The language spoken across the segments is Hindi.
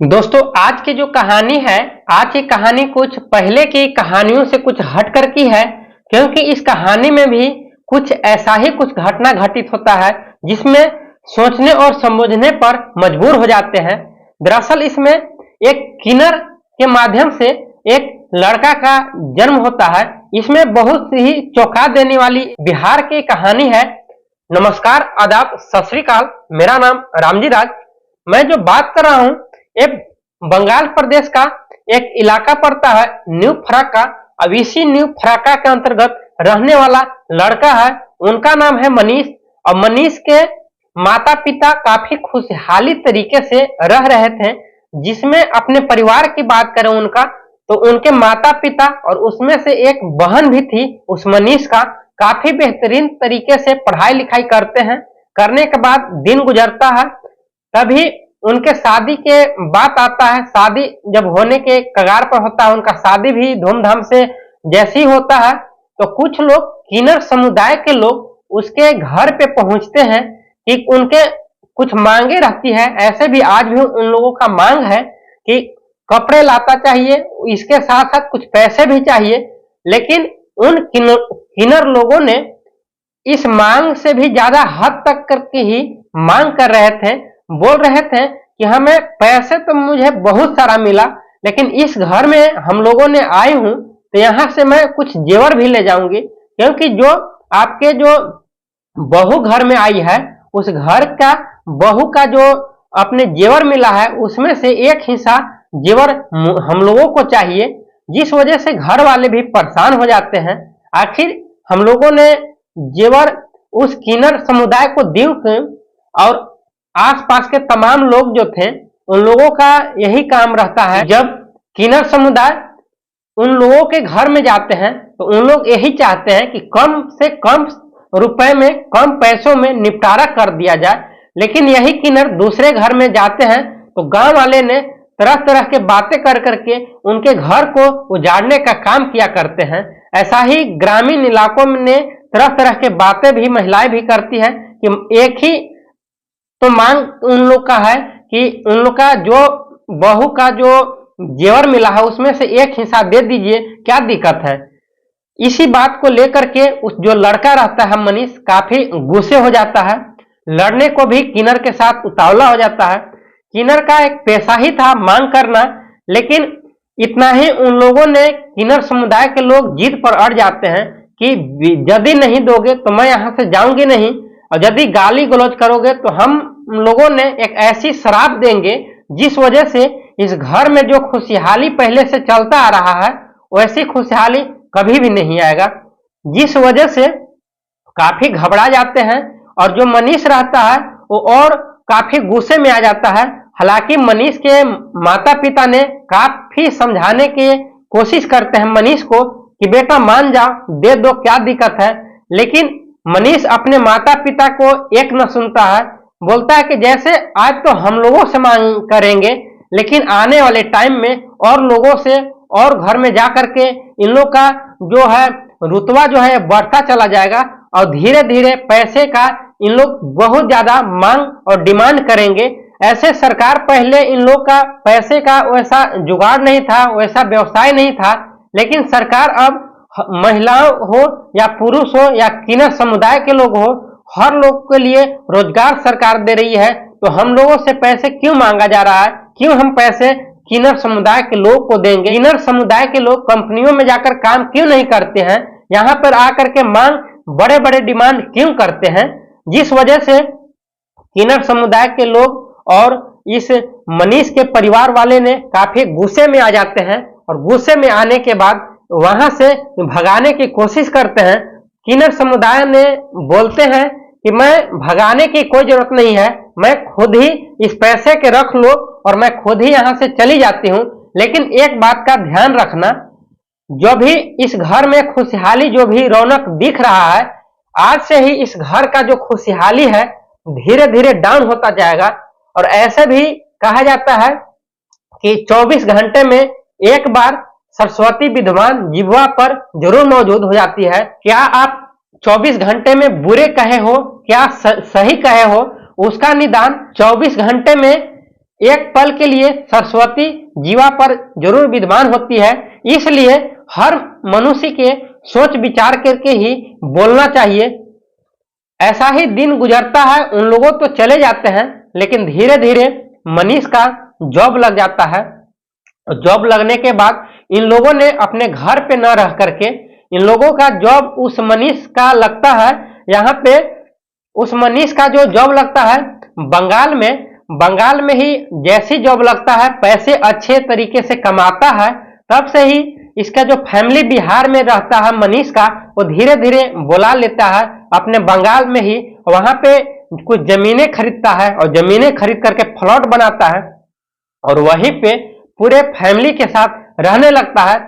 दोस्तों आज की जो कहानी है, आज की कहानी कुछ पहले की कहानियों से कुछ हट कर की है। क्योंकि इस कहानी में भी कुछ ऐसा ही कुछ घटना घटित होता है जिसमें सोचने और समझने पर मजबूर हो जाते हैं। दरअसल इसमें एक किन्नर के माध्यम से एक लड़का का जन्म होता है। इसमें बहुत ही चौंका देने वाली बिहार की कहानी है। नमस्कार, आदाब, सत श्री अकाल। मेरा नाम रामजी राज। मैं जो बात कर रहा हूँ एक बंगाल प्रदेश का एक इलाका पड़ता है न्यू फराक्का। अब इसी न्यू फराक्का के अंतर्गत रहने वाला लड़का है, उनका नाम है मनीष। और मनीष के माता पिता काफी खुशहाली तरीके से रह रहे थे। जिसमें अपने परिवार की बात करें उनका, तो उनके माता पिता और उसमें से एक बहन भी थी उस मनीष का, काफी बेहतरीन तरीके से पढ़ाई लिखाई करते हैं। करने के बाद दिन गुजरता है, तभी उनके शादी के बात आता है। शादी जब होने के कगार पर होता है, उनका शादी भी धूमधाम से जैसे ही होता है, तो कुछ लोग किन्नर समुदाय के लोग उसके घर पे पहुंचते हैं कि उनके कुछ मांगे रहती है। ऐसे भी आज भी उन लोगों का मांग है कि कपड़े लाता चाहिए, इसके साथ साथ कुछ पैसे भी चाहिए। लेकिन उन किन्नर लोगों ने इस मांग से भी ज्यादा हद तक करके ही मांग कर रहे थे। बोल रहे थे कि हमें पैसे तो मुझे बहुत सारा मिला, लेकिन इस घर में हम लोगों ने आए हूं तो यहां से मैं कुछ जेवर भी ले जाऊंगी। क्योंकि जो आपके जो बहू घर में आई है, उस घर का बहू का जो अपने जेवर मिला है उसमें से एक हिस्सा जेवर हम लोगों को चाहिए। जिस वजह से घर वाले भी परेशान हो जाते हैं। आखिर हम लोगों ने जेवर उस किन्नर समुदाय को दियो क्यों? और आसपास के तमाम लोग जो थे उन लोगों का यही काम रहता है, जब किन्नर समुदाय उन लोगों के घर में जाते हैं तो उन लोग यही चाहते हैं कि कम से कम रुपए में, कम पैसों में निपटारा कर दिया जाए। लेकिन यही किन्नर दूसरे घर में जाते हैं तो गांव वाले ने तरह तरह के बातें कर करके उनके घर को उजाड़ने का काम किया करते हैं। ऐसा ही ग्रामीण इलाकों में तरह तरह के बातें भी महिलाएं भी करती है कि एक ही तो मांग उन लोग का है कि उन लोग का जो बहू का जो जेवर मिला है उसमें से एक हिस्सा दे दीजिए, क्या दिक्कत है। इसी बात को लेकर के उस जो लड़का रहता है मनीष काफी गुस्से हो जाता है। लड़ने को भी किन्नर के साथ उतावला हो जाता है। किन्नर का एक पेशा ही था मांग करना, लेकिन इतना ही उन लोगों ने किन्नर समुदाय के लोग जिद पर अड़ जाते हैं कि यदि नहीं दोगे तो मैं यहां से जाऊंगी नहीं, और यदि गाली गलौज करोगे तो हम लोगों ने एक ऐसी शराप देंगे जिस वजह से इस घर में जो खुशहाली पहले से चलता आ रहा है वैसी खुशहाली कभी भी नहीं आएगा। जिस वजह से काफी घबरा जाते हैं और जो मनीष रहता है वो और काफी गुस्से में आ जाता है। हालांकि मनीष के माता पिता ने काफी समझाने की कोशिश करते हैं मनीष को कि बेटा मान जाओ, दे दो, क्या दिक्कत है। लेकिन मनीष अपने माता पिता को एक न सुनता है। बोलता है कि जैसे आज तो हम लोगों से मांग करेंगे, लेकिन आने वाले टाइम में और लोगों से और घर में जा करके इन लोग का जो है रुतबा जो है बढ़ता चला जाएगा, और धीरे धीरे पैसे का इन लोग बहुत ज्यादा मांग और डिमांड करेंगे। ऐसे सरकार पहले इन लोग का पैसे का वैसा जुगाड़ नहीं था, वैसा व्यवसाय नहीं था। लेकिन सरकार अब महिलाओं हो या पुरुष हो या किन्नर समुदाय के लोग हो, हर लोग के लिए रोजगार सरकार दे रही है। तो हम लोगों से पैसे क्यों मांगा जा रहा है, क्यों हम पैसे किन्नर समुदाय के लोग को देंगे। किन्नर समुदाय के लोग कंपनियों में जाकर काम क्यों नहीं करते हैं, यहाँ पर आकर के मांग बड़े बड़े डिमांड क्यों करते हैं। जिस वजह से किन्नर समुदाय के लोग और इस मनीष के परिवार वाले ने काफी गुस्से में आ जाते हैं, और गुस्से में आने के बाद वहां से भगाने की कोशिश करते हैं। किन्नर समुदाय ने बोलते हैं कि मैं भगाने की कोई जरूरत नहीं है, मैं खुद ही इस पैसे के रख लो और मैं खुद ही यहां से चली जाती हूं। लेकिन एक बात का ध्यान रखना, जो भी इस घर में खुशहाली, जो भी रौनक दिख रहा है, आज से ही इस घर का जो खुशहाली है धीरे धीरे डाउन होता जाएगा। और ऐसे भी कहा जाता है कि 24 घंटे में एक बार सरस्वती विद्वान जिह्वा पर जरूर मौजूद हो जाती है। क्या आप 24 घंटे में बुरे कहे हो, क्या सही कहे हो, उसका निदान 24 घंटे में एक पल के लिए सरस्वती जीवा पर जरूर विद्यमान होती है, इसलिए हर मनुष्य के सोच विचार करके ही बोलना चाहिए। ऐसा ही दिन गुजरता है, उन लोगों तो चले जाते हैं, लेकिन धीरे धीरे मनीष का जॉब लग जाता है। जॉब लगने के बाद इन लोगों ने अपने घर पे न रह करके, इन लोगों का जॉब उस मनीष का लगता है, यहाँ पे उस मनीष का जो जॉब लगता है बंगाल में ही जैसी जॉब लगता है, पैसे अच्छे तरीके से कमाता है, तब से ही इसका जो फैमिली बिहार में रहता है मनीष का, वो धीरे धीरे बुला लेता है अपने बंगाल में ही। वहां पे कुछ जमीनें खरीदता है और जमीनें खरीद करके प्लॉट बनाता है और वहीं पे पूरे फैमिली के साथ रहने लगता है।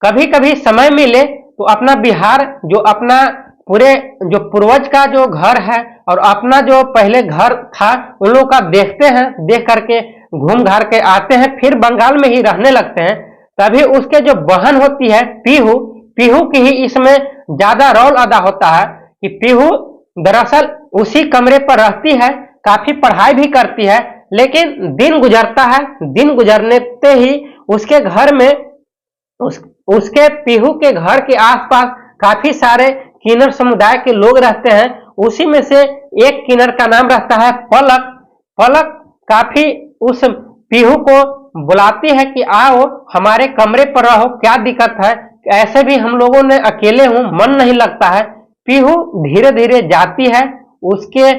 कभी कभी समय मिले तो अपना बिहार जो अपना पूरे जो पूर्वज का जो घर है और अपना जो पहले घर था उन लोगों का देखते हैं, देख करके घूम घार के आते हैं, फिर बंगाल में ही रहने लगते हैं। तभी उसके जो बहन होती है पीहू की ही इसमें ज्यादा रोल अदा होता है कि पीहू दरअसल उसी कमरे पर रहती है, काफी पढ़ाई भी करती है, लेकिन दिन गुजरता है, दिन गुजरने ही उसके घर में उसके पीहू के घर के आसपास काफी सारे किन्नर समुदाय के लोग रहते हैं। उसी में से एक किन्नर का नाम रहता है पलक काफी उस पीहू को बुलाती है कि आओ हमारे कमरे पर रहो, क्या दिक्कत है, ऐसे भी हम लोगों ने अकेले हूं, मन नहीं लगता है। पीहू धीरे धीरे जाती है, उसके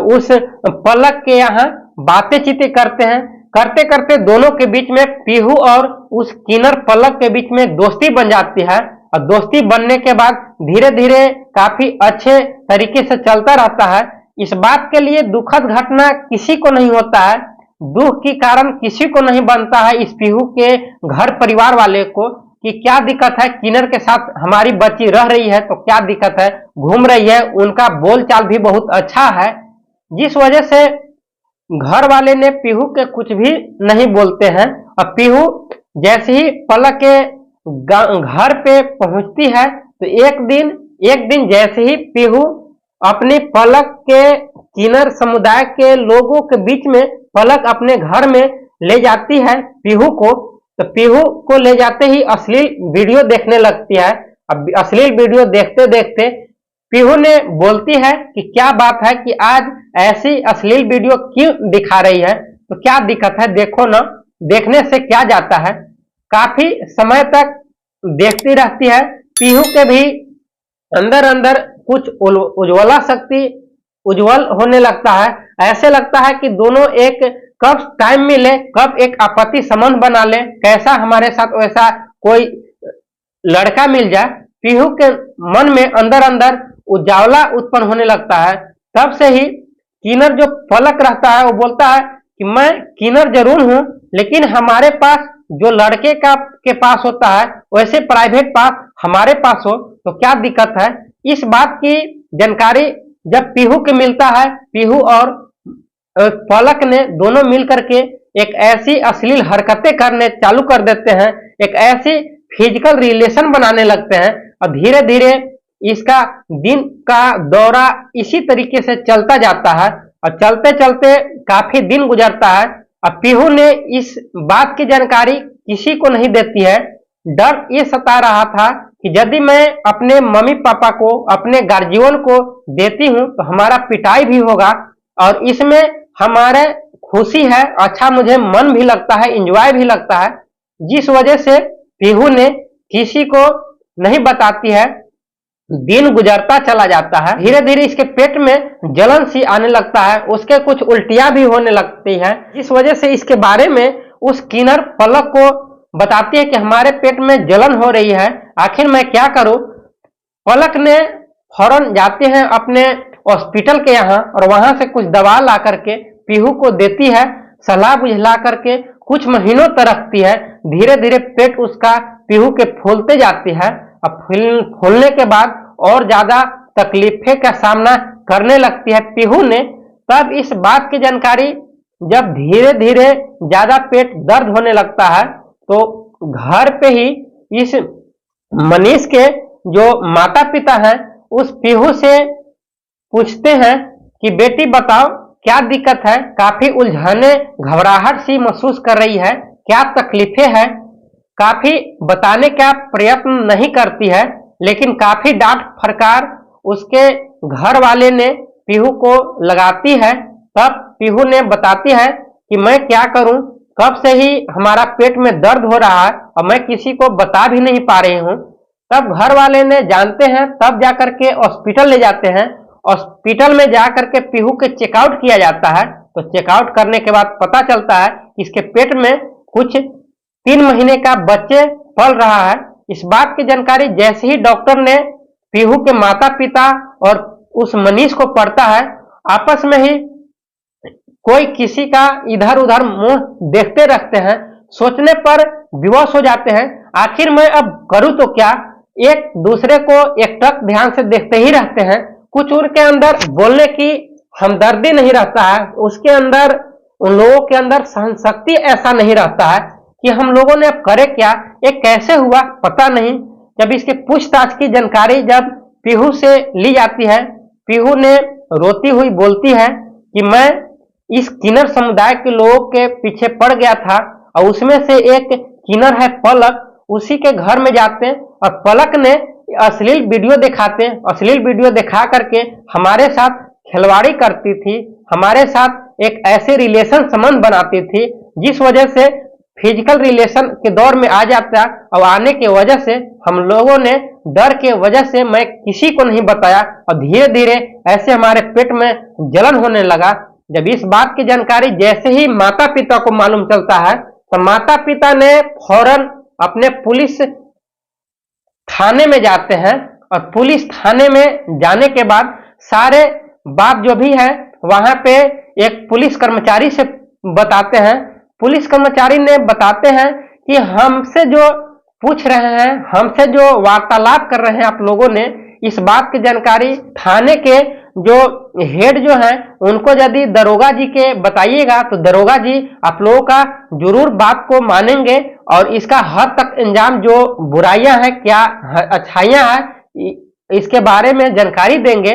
उस पलक के यहाँ बातें चीतें करते हैं, करते करते दोनों के बीच में पीहू और उस किन्नर पलक के बीच में दोस्ती बन जाती है और दोस्ती बनने के बाद धीरे धीरे काफी अच्छे तरीके से चलता रहता है। इस बात के लिए दुखद घटना किसी को नहीं होता है, दुख की कारण किसी को नहीं बनता है इस पीहू के घर परिवार वाले को कि क्या दिक्कत है, किन्नर के साथ हमारी बच्ची रह रही है तो क्या दिक्कत है, घूम रही है, उनका बोलचाल भी बहुत अच्छा है, जिस वजह से घर वाले ने पीहू के कुछ भी नहीं बोलते हैं। और पीहू जैसे ही पलक के घर पे पहुंचती है तो एक दिन जैसे ही पीहू अपनी पलक के किन्नर समुदाय के लोगों के बीच में पलक अपने घर में ले जाती है पीहू को, तो पीहू को ले जाते ही अश्लील वीडियो देखने लगती है। अब अश्लील वीडियो देखते देखते पीहू ने बोलती है कि क्या बात है कि आज ऐसी अश्लील वीडियो क्यों दिखा रही है, तो क्या दिक्कत है, देखो ना, देखने से क्या जाता है। काफी समय तक देखती रहती है, पीहू के भी अंदर अंदर कुछ उज्ज्वला शक्ति उज्जवल होने लगता है, ऐसे लगता है कि दोनों एक कब टाइम मिले, कब एक आपत्ति संबंध बना ले, कैसा हमारे साथ वैसा कोई लड़का मिल जाए। पीहू के मन में अंदर अंदर उजावला उत्पन्न होने लगता है। तब से ही किन्नर जो पलक रहता है वो बोलता है कि मैं किन्नर जरूर हूं, लेकिन हमारे पास जो लड़के के पास होता है वैसे प्राइवेट पास हमारे पास हो तो क्या दिक्कत है। इस बात की जानकारी जब पीहू के मिलता है, पीहू और पलक ने दोनों मिलकर के एक ऐसी अश्लील हरकतें करने चालू कर देते हैं, एक ऐसी फिजिकल रिलेशन बनाने लगते हैं और धीरे धीरे इसका दिन का दौरा इसी तरीके से चलता जाता है और चलते चलते काफी दिन गुजरता है। अब पीहू ने इस बात की जानकारी किसी को नहीं देती है। डर ये सता रहा था कि यदि मैं अपने मम्मी पापा को, अपने गार्जियन को देती हूं तो हमारा पिटाई भी होगा और इसमें हमारे खुशी है, अच्छा मुझे मन भी लगता है, एंजॉय भी लगता है, जिस वजह से पीहू ने किसी को नहीं बताती है। दिन गुजरता चला जाता है, धीरे धीरे इसके पेट में जलन सी आने लगता है, उसके कुछ उल्टियां भी होने लगती है, जिस वजह से इसके बारे में उस किन्नर पलक को बताती है कि हमारे पेट में जलन हो रही है, आखिर मैं क्या करूं। पलक ने फौरन जाते हैं अपने हॉस्पिटल के यहाँ और वहां से कुछ दवा ला करके पीहू को देती है, सलाह बुझला करके कुछ महीनों तक रखती है। धीरे धीरे पेट उसका पीहू के फूलते जाती है और फूलने के बाद और ज्यादा तकलीफे का सामना करने लगती है पीहू ने। तब इस बात की जानकारी जब धीरे धीरे ज्यादा पेट दर्द होने लगता है तो घर पे ही इस मनीष के जो माता पिता हैं उस पीहू से पूछते हैं कि बेटी बताओ क्या दिक्कत है, काफी उलझने घबराहट सी महसूस कर रही है, क्या तकलीफें हैं, काफी बताने का प्रयत्न नहीं करती है, लेकिन काफी डांट फटकार उसके घर वाले ने पीहू को लगाती है। तब पीहू ने बताती है कि मैं क्या करूं, कब से ही हमारा पेट में दर्द हो रहा है और मैं किसी को बता भी नहीं पा रही हूं। तब घर वाले ने जानते हैं, तब जाकर के हॉस्पिटल ले जाते हैं। हॉस्पिटल में जाकर के पीहू के चेकआउट किया जाता है। तो चेकआउट करने के बाद पता चलता है कि इसके पेट में कुछ 3 महीने का बच्चे पल रहा है। इस बात की जानकारी जैसे ही डॉक्टर ने पीहू के माता पिता और उस मनीष को पड़ता है, आपस में ही कोई किसी का इधर उधर मुंह देखते रहते हैं, सोचने पर विवश हो जाते हैं, आखिर मैं अब करूं तो क्या। एक दूसरे को एकटक ध्यान से देखते ही रहते हैं। कुछ उनके अंदर बोलने की हमदर्दी नहीं रहता है, उसके अंदर उन लोगों के अंदर सहन शक्ति ऐसा नहीं रहता है कि हम लोगों ने अब करे क्या, ये कैसे हुआ पता नहीं। जब इसके पूछताछ की जानकारी जब पीहू से ली जाती है, पीहू ने रोती हुई बोलती है कि मैं इस किन्नर समुदाय के लोगों के पीछे पड़ गया था और उसमें से एक किन्नर है पलक, उसी के घर में जाते हैं और पलक ने अश्लील वीडियो दिखाते हैं। अश्लील वीडियो दिखा करके हमारे साथ खिलवाड़ी करती थी, हमारे साथ एक ऐसे रिलेशन संबंध बनाती थी जिस वजह से फिजिकल रिलेशन के दौर में आ जाता और आने की वजह से हम लोगों ने डर के वजह से मैं किसी को नहीं बताया और धीरे धीरे ऐसे हमारे पेट में जलन होने लगा। जब इस बात की जानकारी जैसे ही माता पिता को मालूम चलता है तो माता पिता ने फौरन अपने पुलिस थाने में जाते हैं और पुलिस थाने में जाने के बाद सारे बात जो भी है वहां पे एक पुलिस कर्मचारी से बताते हैं। पुलिस कर्मचारी ने बताते हैं कि हमसे जो पूछ रहे हैं, हमसे जो वार्तालाप कर रहे हैं आप लोगों ने, इस बात की जानकारी थाने के जो हेड जो हैं उनको यदि दरोगा जी के बताइएगा तो दरोगा जी आप लोगों का जरूर बात को मानेंगे और इसका हद तक इंजाम जो बुराइयां हैं क्या अच्छाइयां हैं इसके बारे में जानकारी देंगे।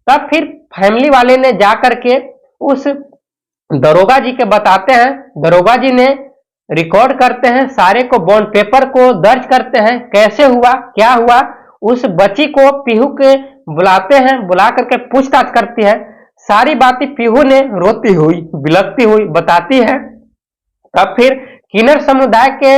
तब फिर फैमिली वाले ने जा करके उस दरोगा जी के बताते हैं, दरोगा जी ने रिकॉर्ड करते हैं, सारे को बॉन्ड पेपर को दर्ज करते हैं, कैसे हुआ क्या हुआ। उस बच्ची को पीहू के बुलाते हैं, बुला करके पूछताछ करती है, सारी बातें पीहू ने रोती हुई बिलखती हुई बताती है। तब फिर किन्नर समुदाय के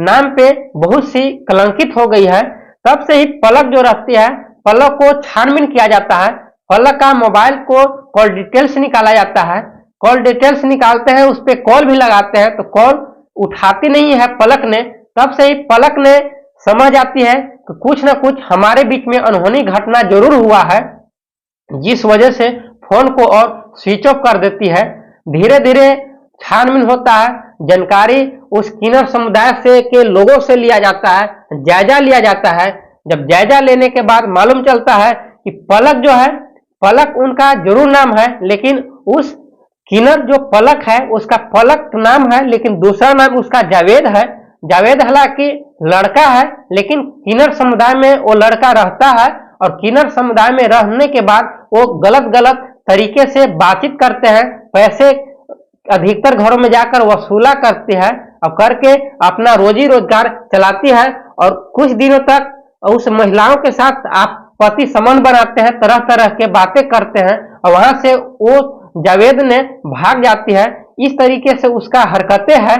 नाम पे बहुत सी कलंकित हो गई है। तब से ही पलक जो रहती है, पलक को छानबीन किया जाता है, पलक का मोबाइल को कॉल डिटेल्स निकाला जाता है, कॉल डिटेल्स निकालते हैं, उस पर कॉल भी लगाते हैं तो कॉल उठाती नहीं है पलक ने। तब से ही पलक ने समझ आती है कि कुछ ना कुछ हमारे बीच में अनहोनी घटना जरूर हुआ है, जिस वजह से फोन को और स्विच ऑफ कर देती है। धीरे धीरे छानबीन होता है, जानकारी उस किन्नर समुदाय से के लोगों से लिया जाता है, जायजा लिया जाता है। जब जायजा लेने के बाद मालूम चलता है कि पलक जो है, पलक उनका जरूर नाम है, लेकिन उस किन्नर जो पलक है उसका पलक नाम है, लेकिन दूसरा नाम उसका जावेद है। जावेद हालांकि लड़का है, लेकिन किन्नर समुदाय में वो लड़का रहता है और किन्नर समुदाय में रहने के बाद वो गलत गलत तरीके से बातचीत करते हैं, पैसे अधिकतर घरों में जाकर वसूला करती है और करके अपना रोजी रोजगार चलाती है और कुछ दिनों तक उस महिलाओं के साथ आपसी संबंध बनाते हैं, तरह तरह के बातें करते हैं और वहां से वो जावेद ने भाग जाती है। इस तरीके से उसका हरकतें है।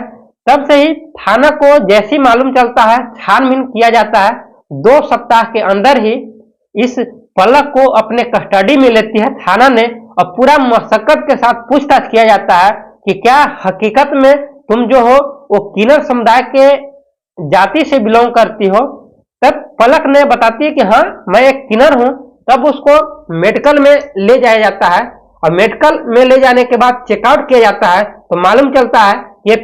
तब से ही थाना को जैसी मालूम चलता है छानबीन किया जाता है। 2 सप्ताह के अंदर ही इस पलक को अपने कस्टडी में लेती है थाना ने और पूरा मशक्कत के साथ पूछताछ किया जाता है कि क्या हकीकत में तुम जो हो वो किन्नर समुदाय के जाति से बिलोंग करती हो। तब पलक ने बताती है कि हाँ मैं एक किन्नर हूं। तब उसको मेडिकल में ले जाया जाता है और मेडिकल में ले जाने के बाद चेकआउट किया जाता है तो मालूम चलता है ये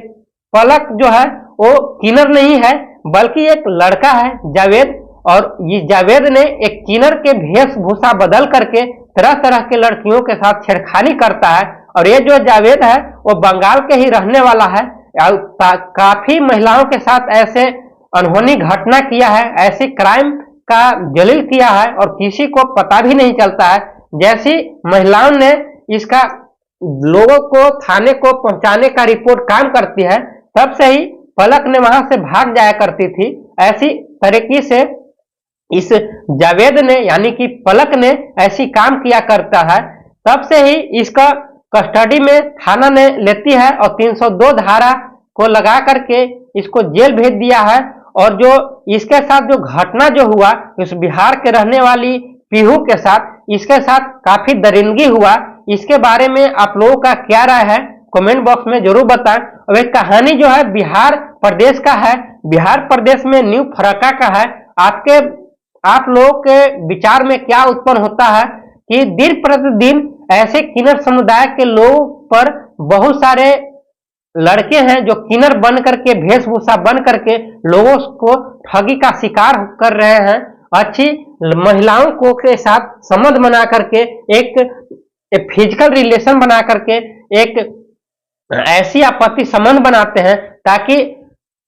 पलक जो है वो किन्नर नहीं है बल्कि एक लड़का है जावेद, और ये जावेद ने एक किन्नर के वेशभूषा बदल करके तरह तरह के लड़कियों के साथ छेड़खानी करता है। और ये जो जावेद है वो बंगाल के ही रहने वाला है, काफी महिलाओं के साथ ऐसे अनहोनी घटना किया है, ऐसी क्राइम का जलील किया है और किसी को पता भी नहीं चलता है। जैसी महिलाओं ने इसका लोगों को थाने को पहुंचाने का रिपोर्ट काम करती है, तब से ही पलक ने वहां से भाग जाया करती थी। ऐसी तरीके से इस जावेद ने यानी कि पलक ने ऐसी काम किया करता है। तब से ही इसका कस्टडी में थाना ने लेती है और 302 धारा को लगा करके इसको जेल भेज दिया है। और जो इसके साथ जो घटना जो हुआ उस बिहार के रहने वाली पीहू के साथ, इसके साथ काफी दरिंदगी हुआ। इसके बारे में आप लोगों का क्या राय है कमेंट बॉक्स में जरूर बताएं। और एक कहानी जो है बिहार प्रदेश का है, बिहार प्रदेश में न्यू फरक्का का है। आप लोगों के विचार में क्या उत्पन्न होता है कि दिन प्रतिदिन ऐसे किन्नर समुदाय के लोगों पर बहुत सारे लड़के हैं जो किन्नर बन करके वेशभूषा बन करके लोगों को ठगी का शिकार कर रहे हैं। अच्छी महिलाओं को के साथ संबंध बना करके एक फिजिकल रिलेशन बना करके एक ऐसी आपत्ति संबंध बनाते हैं ताकि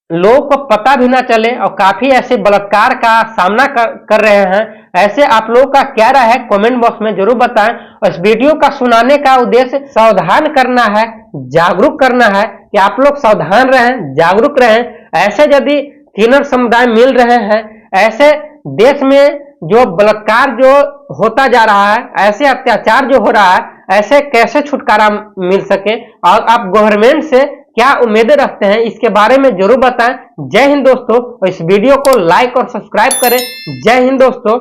लोगों को पता भी ना चले, और काफी ऐसे बलात्कार का सामना कर रहे हैं। ऐसे आप लोगों का क्या राय है कमेंट बॉक्स में जरूर बताएं। और इस वीडियो का सुनाने का उद्देश्य सावधान करना है, जागरूक करना है कि आप लोग सावधान रहें, जागरूक रहें। ऐसे यदि किन्नर समुदाय मिल रहे हैं, ऐसे देश में जो बलात्कार जो होता जा रहा है, ऐसे अत्याचार जो हो रहा है, ऐसे कैसे छुटकारा मिल सके, और आप गवर्नमेंट से क्या उम्मीदें रखते हैं इसके बारे में जरूर बताएं। जय हिंद दोस्तों, और इस वीडियो को लाइक और सब्सक्राइब करें। जय हिंद दोस्तों।